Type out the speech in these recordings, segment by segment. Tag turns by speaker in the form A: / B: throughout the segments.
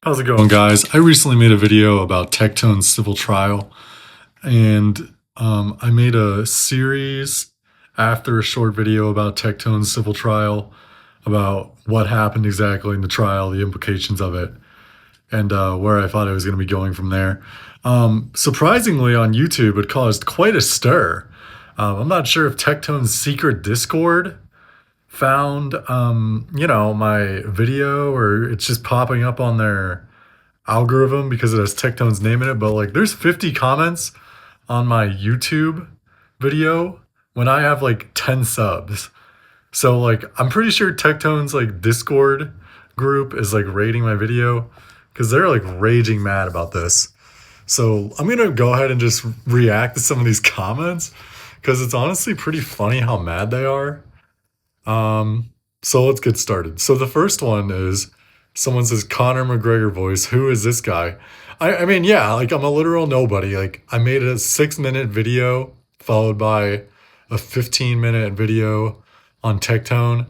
A: How's it going, guys? I recently made a video about Tectone's civil trial, and I made a series after a short video about Tectone's civil trial, about what happened exactly in the trial, the implications of it, and where I thought I was going to be going from there. Surprisingly, on YouTube, it caused quite a stir. I'm not sure if Tectone's secret Discord found, my video, or it's just popping up on their algorithm because it has Tectone's name in it, but like there's 50 comments on my YouTube video when I have like 10 subs. So like I'm pretty sure Tectone's like Discord group is like rating my video because they're like raging mad about this. So I'm gonna go ahead and just react to some of these comments because it's honestly pretty funny how mad they are. So let's get started. So the first one is someone says Conor McGregor voice. Who is this guy? I mean, yeah, like I'm a literal nobody. Like I made a 6-minute video followed by a 15-minute video on Tectone.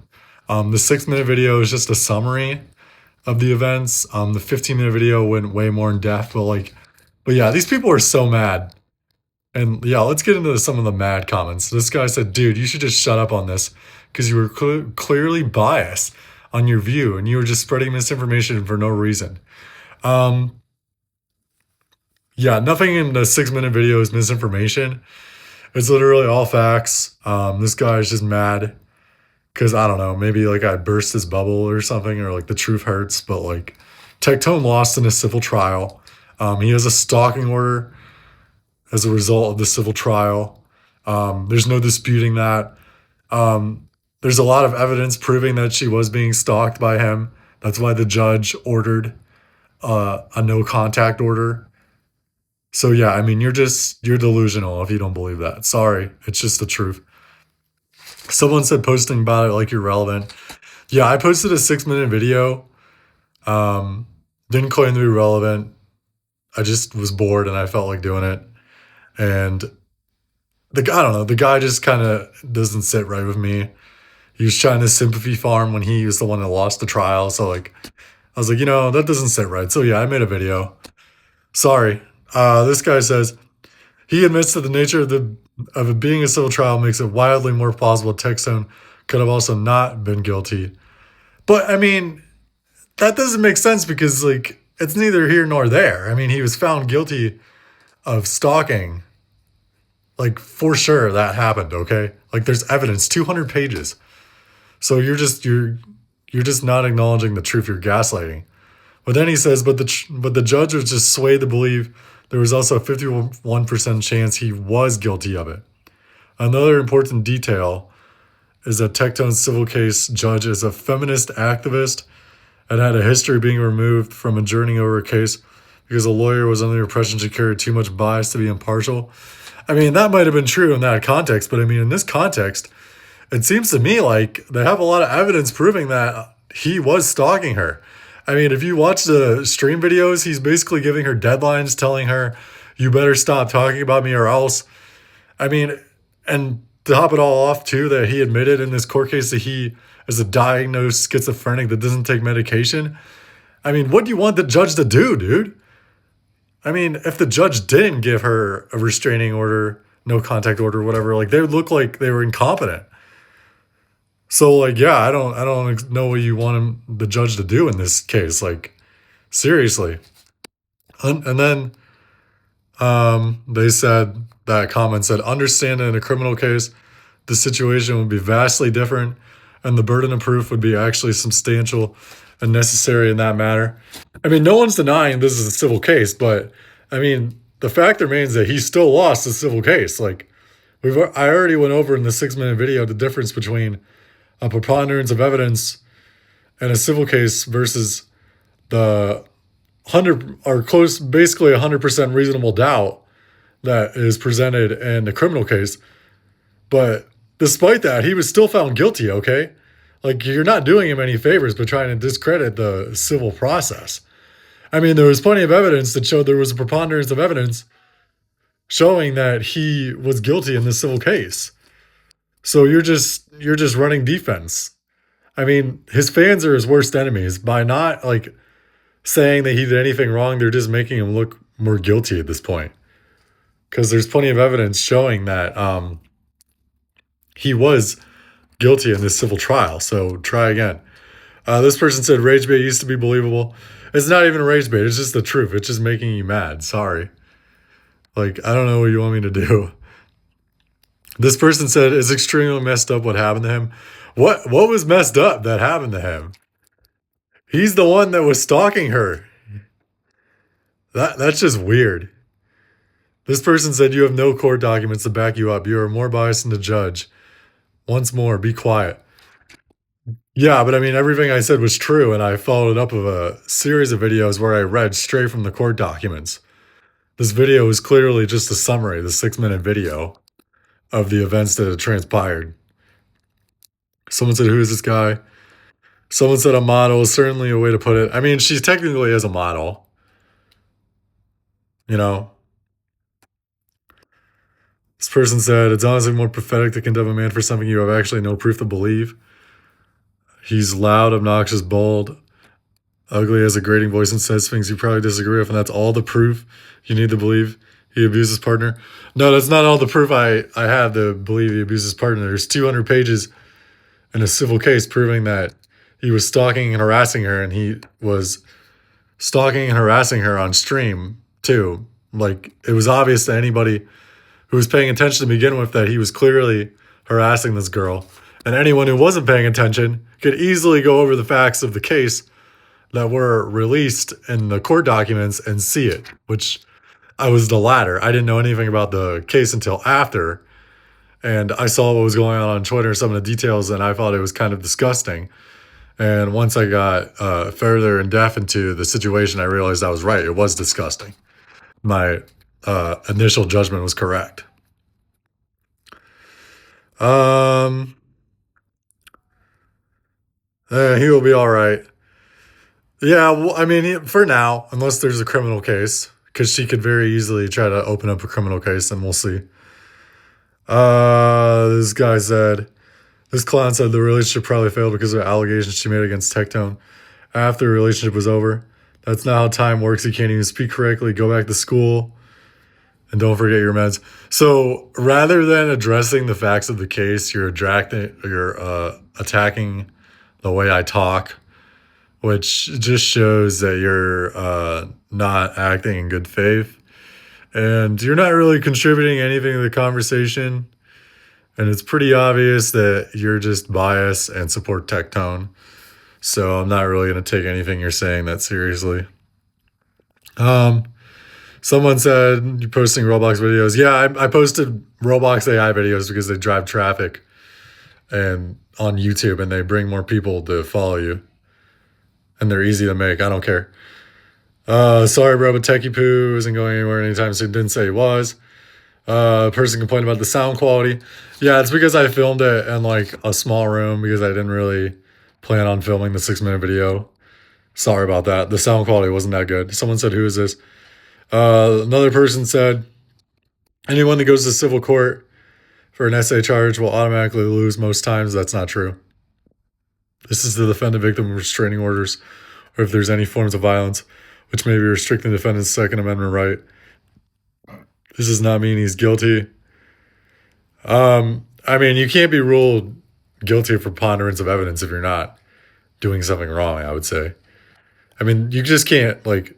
A: The 6-minute video is just a summary of the events. The 15-minute video went way more in depth, but yeah, these people are so mad. And yeah, let's get into some of the mad comments. This guy said, dude, you should just shut up on this because you were clearly biased on your view and you were just spreading misinformation for no reason. Yeah, nothing in the 6-minute video is misinformation. It's literally all facts. This guy is just mad because I don't know, maybe like I burst his bubble or something, or like the truth hurts, but like Tectone lost in a civil trial. He has a stalking order as a result of the civil trial. There's no disputing that. There's a lot of evidence proving that she was being stalked by him. That's why the judge ordered a no contact order. So yeah, I mean, you're delusional if you don't believe that. Sorry, it's just the truth. Someone said posting about it like you're relevant. Yeah, I posted a 6-minute video. Didn't claim to be relevant. I just was bored and I felt like doing it. And I don't know, the guy just kind of doesn't sit right with me. He was trying to sympathy farm when he was the one that lost the trial. So like, I was like, that doesn't sit right. So yeah, I made a video. Sorry. This guy says he admits that the nature of it being a civil trial makes it wildly more plausible Tectone could have also not been guilty. But I mean, that doesn't make sense because like it's neither here nor there. I mean, he was found guilty of stalking. Like for sure that happened, okay? Like there's evidence, 200 pages. So you're just not acknowledging the truth. You're gaslighting. But then he says, but the judge was just swayed to believe there was also a 51% chance he was guilty of it. Another important detail is that Tectone's civil case judge is a feminist activist and had a history of being removed from adjourning over a case because a lawyer was under the impression she carried too much bias to be impartial. I mean, that might have been true in that context, but I mean, in this context, it seems to me like they have a lot of evidence proving that he was stalking her. I mean, if you watch the stream videos, he's basically giving her deadlines, telling her, you better stop talking about me or else. I mean, and to top it all off, too, that he admitted in this court case that he is a diagnosed schizophrenic that doesn't take medication. I mean, what do you want the judge to do, dude? I mean, if the judge didn't give her a restraining order, no contact order, whatever, like they would look like they were incompetent. So like, yeah, I don't know what you want the judge to do in this case. Like, seriously. And then they said that comment said, understand that in a criminal case, the situation would be vastly different, and the burden of proof would be actually substantial and necessary in that matter. I mean, no one's denying this is a civil case, but I mean, the fact remains that he still lost the civil case. Like, I already went over in the 6-minute video the difference between a preponderance of evidence in a civil case versus the 100 or close, basically 100% reasonable doubt that is presented in the criminal case. But despite that, he was still found guilty, okay? Like, you're not doing him any favors by trying to discredit the civil process. I mean, there was plenty of evidence that showed there was a preponderance of evidence showing that he was guilty in the civil case. So you're just running defense. I mean, his fans are his worst enemies by not like saying that he did anything wrong. They're just making him look more guilty at this point. Because there's plenty of evidence showing that he was guilty in this civil trial. So try again. This person said rage bait used to be believable. It's not even rage bait. It's just the truth. It's just making you mad. Sorry. Like, I don't know what you want me to do. This person said it's extremely messed up what happened to him. What was messed up that happened to him? He's the one that was stalking her. That's just weird. This person said you have no court documents to back you up. You are more biased than the judge. Once more, be quiet. Yeah, but I mean, everything I said was true, and I followed it up with a series of videos where I read straight from the court documents. This video is clearly just a summary, the 6-minute video of the events that had transpired. Someone said, who is this guy? Someone said a model is certainly a way to put it. I mean, she technically is a model. You know? This person said, it's honestly more pathetic to condemn a man for something you have actually no proof to believe. He's loud, obnoxious, bold, ugly, has a grating voice, and says things you probably disagree with, and that's all the proof you need to believe he abused his partner. No, that's not all the proof I have to believe he abused his partner. There's 200 pages in a civil case proving that he was stalking and harassing her, and he was stalking and harassing her on stream too. Like, it was obvious to anybody who was paying attention to begin with that he was clearly harassing this girl. And anyone who wasn't paying attention could easily go over the facts of the case that were released in the court documents and see it, which I was the latter. I didn't know anything about the case until after. And I saw what was going on Twitter, some of the details, and I thought it was kind of disgusting. And once I got further in depth into the situation, I realized I was right. It was disgusting. My initial judgment was correct. He will be all right. Yeah, well, I mean, for now, unless there's a criminal case, because she could very easily try to open up a criminal case, and we'll see. This guy said, this clown said the relationship probably failed because of allegations she made against Tectone after the relationship was over. That's not how time works. You can't even speak correctly. Go back to school. And don't forget your meds. So rather than addressing the facts of the case, you're attacking the way I talk, which just shows that you're not acting in good faith. And you're not really contributing anything to the conversation. And it's pretty obvious that you're just biased and support Tectone. So I'm not really going to take anything you're saying that seriously. Someone said you're posting Roblox videos. Yeah, I posted Roblox AI videos because they drive traffic and on YouTube, and they bring more people to follow you. And they're easy to make. I don't care. Sorry, bro, but Techie Poo isn't going anywhere anytime soon. Didn't say he was. Person complained about the sound quality. Yeah, it's because I filmed it in like a small room because I didn't really plan on filming the 6-minute video. Sorry about that. The sound quality wasn't that good. Someone said, who is this? Another person said, anyone that goes to civil court for an SA charge will automatically lose most times. That's not true. This is to defend the victim of restraining orders or if there's any forms of violence, which may be restricting the defendant's Second Amendment right. This does not mean he's guilty. I mean, you can't be ruled guilty of preponderance of evidence if you're not doing something wrong, I would say. I mean, you just can't, like,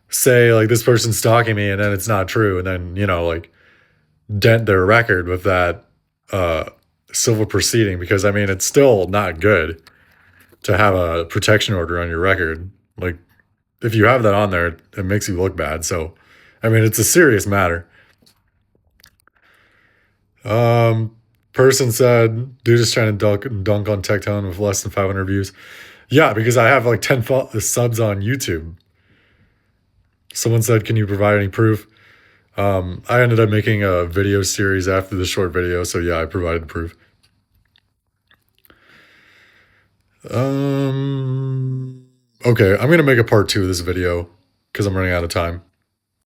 A: say, like, this person's stalking me and then it's not true. And then, you know, like, dent their record with that civil proceeding. Because, I mean, it's still not good to have a protection order on your record. Like, if you have that on there, it makes you look bad. So, I mean, it's a serious matter. Person said, dude is trying to dunk on Tectone with less than 500 views. Yeah, because I have like 10 subs on YouTube. Someone said, can you provide any proof? I ended up making a video series after the short video. So yeah, I provided proof. Okay, I'm going to make a part 2 of this video because I'm running out of time.